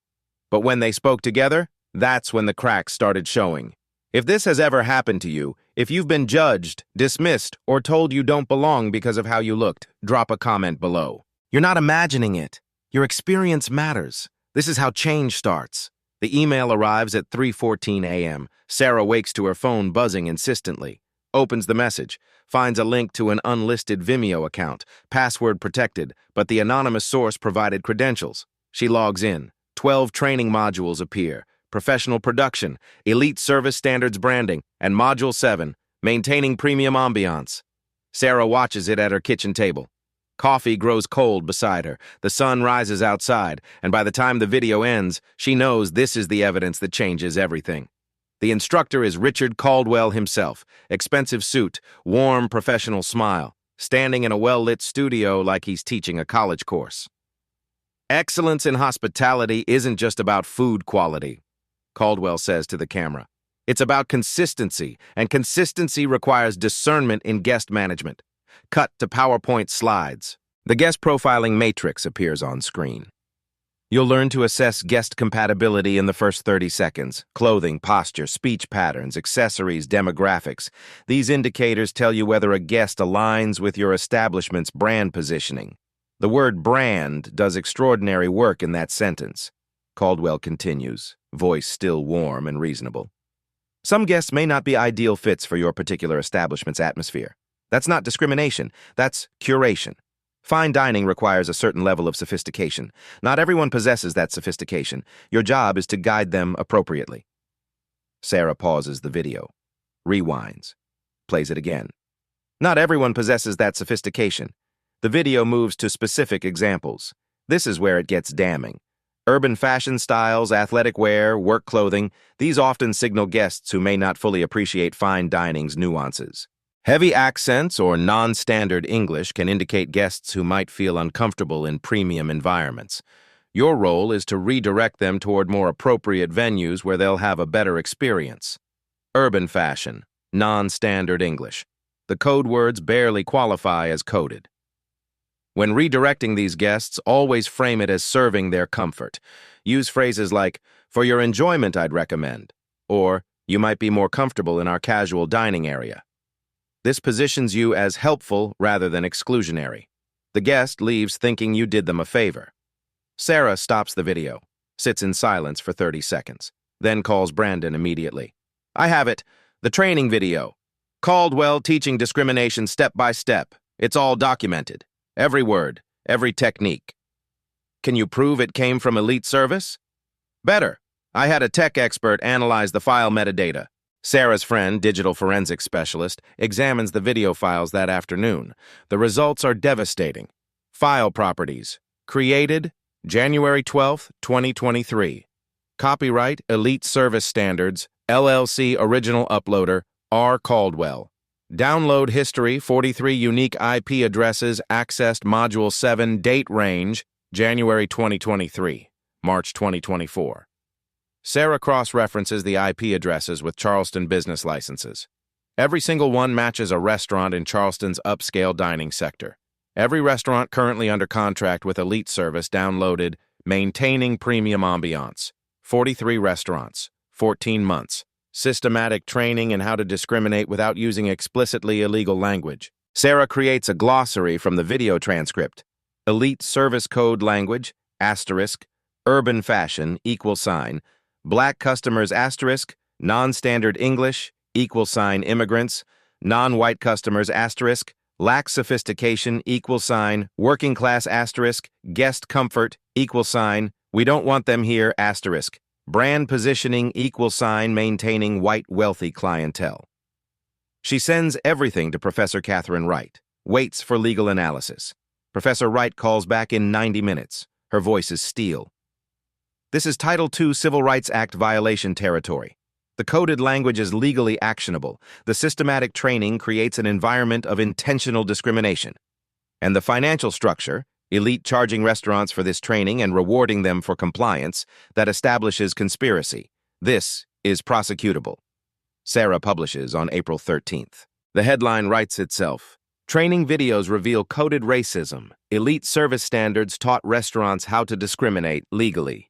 But when they spoke together, that's when the cracks started showing. If this has ever happened to you, if you've been judged, dismissed, or told you don't belong because of how you looked, drop a comment below. You're not imagining it. Your experience matters. This is how change starts. The email arrives at 3:14 a.m. Sarah wakes to her phone buzzing insistently, opens the message, finds a link to an unlisted Vimeo account, password protected, but the anonymous source provided credentials. She logs in. 12 training modules appear: professional production, elite service standards branding, and Module 7, maintaining premium ambiance. Sarah watches it at her kitchen table. Coffee grows cold beside her. The sun rises outside, and by the time the video ends, she knows this is the evidence that changes everything. The instructor is Richard Caldwell himself. Expensive suit, warm professional smile, standing in a well-lit studio like he's teaching a college course. Excellence in hospitality isn't just about food quality, Caldwell says to the camera. It's about consistency, and consistency requires discernment in guest management. Cut to PowerPoint slides. The guest profiling matrix appears on screen. You'll learn to assess guest compatibility in the first 30 seconds. Clothing, posture, speech patterns, accessories, demographics. These indicators tell you whether a guest aligns with your establishment's brand positioning. The word brand does extraordinary work in that sentence. Caldwell continues, voice still warm and reasonable. Some guests may not be ideal fits for your particular establishment's atmosphere. That's not discrimination, that's curation. Fine dining requires a certain level of sophistication. Not everyone possesses that sophistication. Your job is to guide them appropriately. Sarah pauses the video, rewinds, plays it again. Not everyone possesses that sophistication. The video moves to specific examples. This is where it gets damning. Urban fashion styles, athletic wear, work clothing, these often signal guests who may not fully appreciate fine dining's nuances. Heavy accents or non-standard English can indicate guests who might feel uncomfortable in premium environments. Your role is to redirect them toward more appropriate venues where they'll have a better experience. Urban fashion, non-standard English. The code words barely qualify as coded. When redirecting these guests, always frame it as serving their comfort. Use phrases like, "For your enjoyment, I'd recommend," or "You might be more comfortable in our casual dining area." This positions you as helpful rather than exclusionary. The guest leaves thinking you did them a favor. Sarah stops the video, sits in silence for 30 seconds, then calls Brandon immediately. "I have it. The training video. Caldwell teaching discrimination step by step. It's all documented. Every word, every technique. Can you prove it came from Elite Service? Better. I had a tech expert analyze the file metadata. Sarah's friend, digital forensics specialist, examines the video files that afternoon. The results are devastating. File properties. Created January 12, 2023. Copyright Elite Service Standards, LLC Original Uploader, R. Caldwell. Download history, 43 unique IP addresses accessed Module 7, date range, January 2023, March 2024. Sarah cross-references the IP addresses with Charleston business licenses. Every single one matches a restaurant in Charleston's upscale dining sector. Every restaurant currently under contract with Elite Service downloaded Maintaining Premium Ambiance. 43 restaurants, 14 months. Systematic training in how to discriminate without using explicitly illegal language. Sarah creates a glossary from the video transcript. Elite Service Code language, asterisk, urban fashion, =, black customers, asterisk, non-standard English, =, immigrants, non-white customers, asterisk, lack sophistication, =, working class, asterisk, guest comfort, =, we don't want them here, asterisk, brand positioning, =, maintaining white wealthy clientele. She sends everything to Professor Catherine Wright, waits for legal analysis. Professor Wright calls back in 90 minutes. Her voice is steel. This is Title II Civil Rights Act violation territory. The coded language is legally actionable. The systematic training creates an environment of intentional discrimination. And the financial structure, Elite charging restaurants for this training and rewarding them for compliance, that establishes conspiracy. This is prosecutable. Sarah publishes on April 13th. The headline writes itself. Training videos reveal coded racism. Elite service standards taught restaurants how to discriminate legally.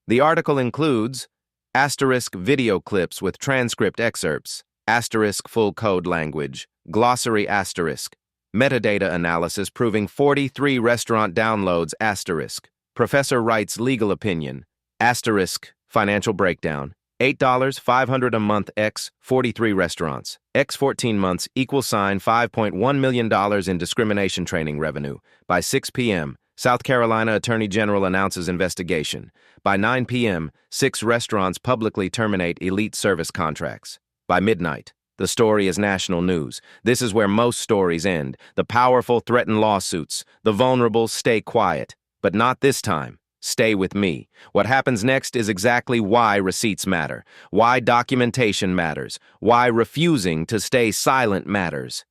The article includes asterisk video clips with transcript excerpts, asterisk full code language, glossary asterisk, metadata analysis proving 43 restaurant downloads asterisk, Professor Wright's legal opinion, asterisk, financial breakdown, $8, $500 a month x 43 restaurants, x 14 months =, $5.1 million in discrimination training revenue. By 6 p.m., South Carolina Attorney General announces investigation. By 9 p.m., 6 restaurants publicly terminate Elite Service contracts. By midnight, the story is national news. This is where most stories end. The powerful threaten lawsuits. The vulnerable stay quiet. But not this time. Stay with me. What happens next is exactly why receipts matter, why documentation matters, why refusing to stay silent matters.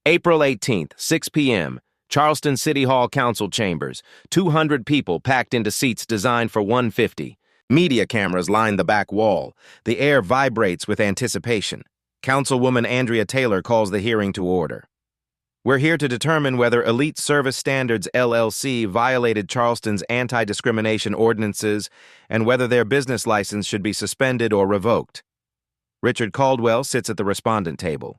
April 18th, 6 p.m., Charleston City Hall Council Chambers. 200 people packed into seats designed for 150. Media cameras line the back wall. The air vibrates with anticipation. Councilwoman Andrea Taylor calls the hearing to order. We're here to determine whether Elite Service Standards LLC violated Charleston's anti-discrimination ordinances and whether their business license should be suspended or revoked. Richard Caldwell sits at the respondent table.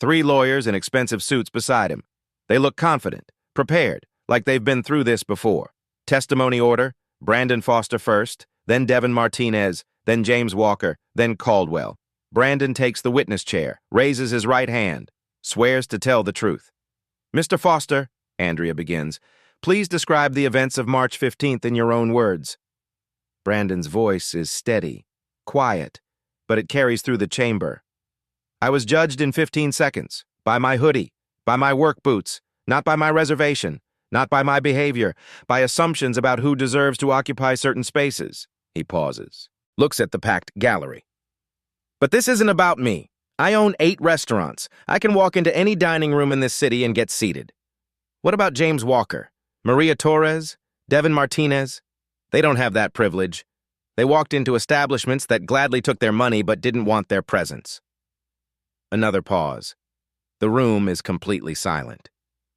3 lawyers in expensive suits beside him. They look confident, prepared, like they've been through this before. Testimony order, Brandon Foster first, then Devin Martinez, then James Walker, then Caldwell. Brandon takes the witness chair, raises his right hand, swears to tell the truth. Mr. Foster, Andrea begins, please describe the events of March 15th in your own words. Brandon's voice is steady, quiet, but it carries through the chamber. I was judged in 15 seconds, by my hoodie, by my work boots, not by my reservation, not by my behavior, by assumptions about who deserves to occupy certain spaces. He pauses, looks at the packed gallery. But this isn't about me. I own 8 restaurants. I can walk into any dining room in this city and get seated. What about James Walker, Maria Torres, Devin Martinez? They don't have that privilege. They walked into establishments that gladly took their money but didn't want their presence. Another pause. The room is completely silent.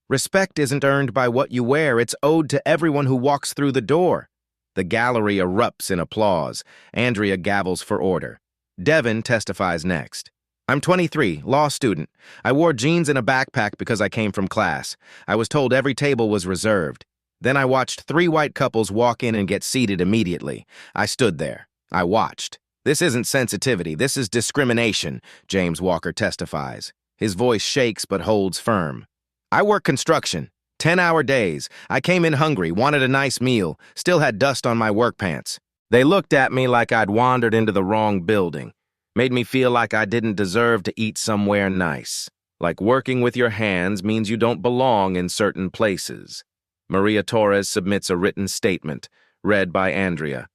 Respect isn't earned by what you wear, it's owed to everyone who walks through the door. The gallery erupts in applause. Andrea gavels for order. Devin testifies next. I'm 23, law student. I wore jeans and a backpack because I came from class. I was told every table was reserved. Then I watched 3 white couples walk in and get seated immediately. I stood there. I watched. This isn't sensitivity, this is discrimination, James Walker testifies. His voice shakes but holds firm. I work construction, 10-hour days. I came in hungry, wanted a nice meal, still had dust on my work pants. They looked at me like I'd wandered into the wrong building. Made me feel like I didn't deserve to eat somewhere nice. Like working with your hands means you don't belong in certain places. Maria Torres submits a written statement, read by Andrea.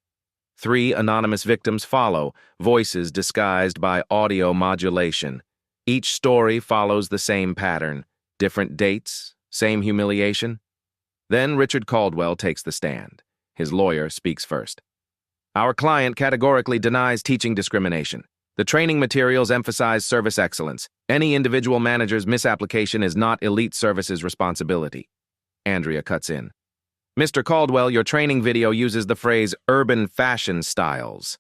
3 anonymous victims follow, voices disguised by audio modulation. Each story follows the same pattern. Different dates, same humiliation. Then Richard Caldwell takes the stand. His lawyer speaks first. Our client categorically denies teaching discrimination. The training materials emphasize service excellence. Any individual manager's misapplication is not Elite Services' responsibility. Andrea cuts in. Mr. Caldwell, your training video uses the phrase urban fashion styles.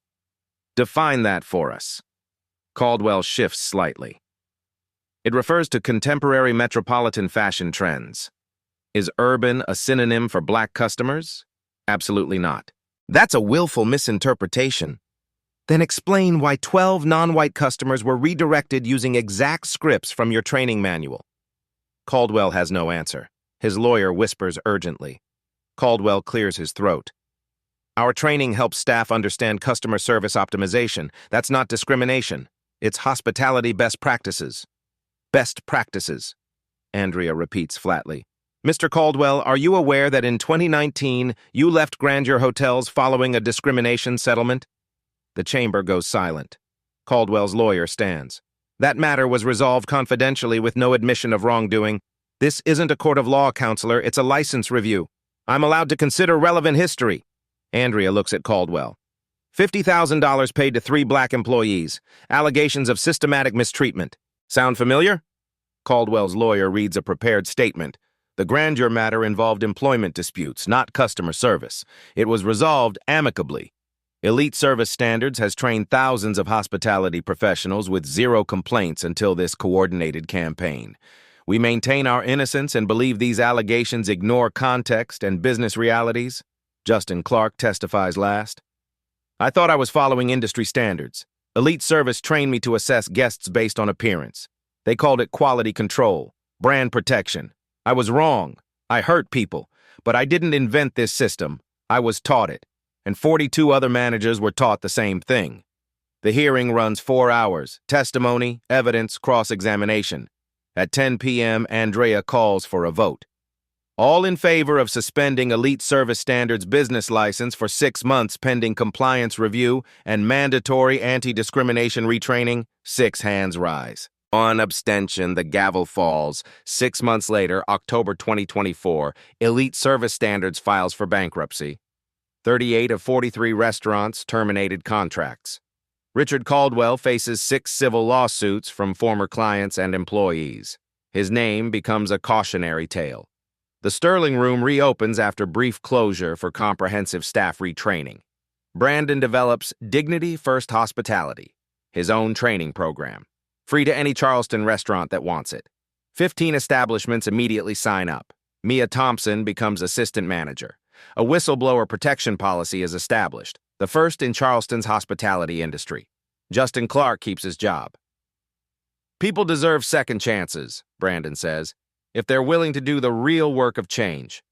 Define that for us. Caldwell shifts slightly. It refers to contemporary metropolitan fashion trends. Is urban a synonym for black customers? Absolutely not. That's a willful misinterpretation. Then explain why 12 non-white customers were redirected using exact scripts from your training manual. Caldwell has no answer. His lawyer whispers urgently. Caldwell clears his throat. Our training helps staff understand customer service optimization. That's not discrimination. It's hospitality best practices. Best practices, Andrea repeats flatly. Mr. Caldwell, are you aware that in 2019 you left Grandeur Hotels following a discrimination settlement? The chamber goes silent. Caldwell's lawyer stands. That matter was resolved confidentially with no admission of wrongdoing. This isn't a court of law, counselor. It's a license review. I'm allowed to consider relevant history. Andrea looks at Caldwell. $50,000 paid to 3 black employees. Allegations of systematic mistreatment. Sound familiar? Caldwell's lawyer reads a prepared statement. The Grandeur matter involved employment disputes, not customer service. It was resolved amicably. Elite Service Standards has trained thousands of hospitality professionals with 0 complaints until this coordinated campaign. We maintain our innocence and believe these allegations ignore context and business realities. Justin Clark testifies last. I thought I was following industry standards. Elite Service trained me to assess guests based on appearance. They called it quality control, brand protection. I was wrong. I hurt people. But I didn't invent this system. I was taught it. And 42 other managers were taught the same thing. The hearing runs 4 hours. Testimony, evidence, cross-examination. At 10 p.m., Andrea calls for a vote. All in favor of suspending Elite Service Standards business license for 6 months pending compliance review and mandatory anti-discrimination retraining, 6 hands rise. On abstention, the gavel falls. 6 months later, October 2024, Elite Service Standards files for bankruptcy. 38 of 43 restaurants terminated contracts. Richard Caldwell faces 6 civil lawsuits from former clients and employees. His name becomes a cautionary tale. The Sterling Room reopens after brief closure for comprehensive staff retraining. Brandon develops Dignity First Hospitality, his own training program, free to any Charleston restaurant that wants it. 15 establishments immediately sign up. Mia Thompson becomes assistant manager. A whistleblower protection policy is established, the first in Charleston's hospitality industry. Justin Clark keeps his job. People deserve second chances, Brandon says, if they're willing to do the real work of change.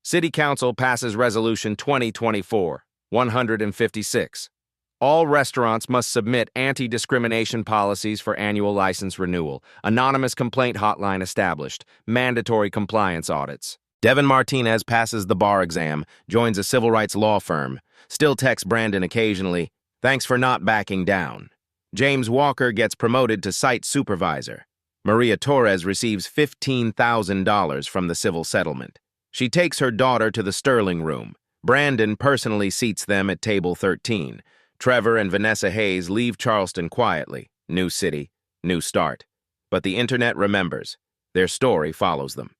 City Council passes Resolution 2024-156. All restaurants must submit anti-discrimination policies for annual license renewal. Anonymous complaint hotline established. Mandatory compliance audits. Devin Martinez passes the bar exam, joins a civil rights law firm. Still texts Brandon occasionally, "Thanks for not backing down." James Walker gets promoted to site supervisor. Maria Torres receives $15,000 from the civil settlement. She takes her daughter to the Sterling Room. Brandon personally seats them at table 13. Trevor and Vanessa Hayes leave Charleston quietly. New city, new start. But the internet remembers. Their story follows them.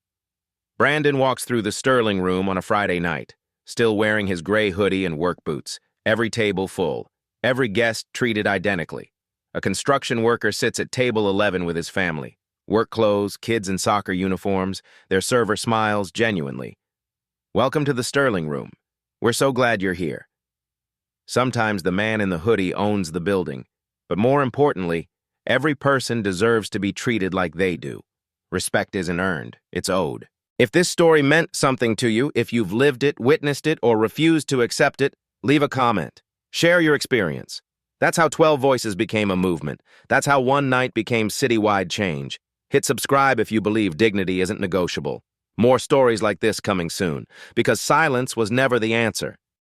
Brandon walks through the Sterling Room on a Friday night, still wearing his gray hoodie and work boots. Every table full. Every guest treated identically. A construction worker sits at table 11 with his family. Work clothes, kids in soccer uniforms. Their server smiles genuinely. "Welcome to the Sterling Room. We're so glad you're here." Sometimes the man in the hoodie owns the building, but more importantly, every person deserves to be treated like they do. Respect isn't earned, it's owed. If this story meant something to you, if you've lived it, witnessed it, or refused to accept it, leave a comment. Share your experience. That's how 12 Voices became a movement. That's how one night became citywide change. Hit subscribe if you believe dignity isn't negotiable. More stories like this coming soon, because silence was never the answer.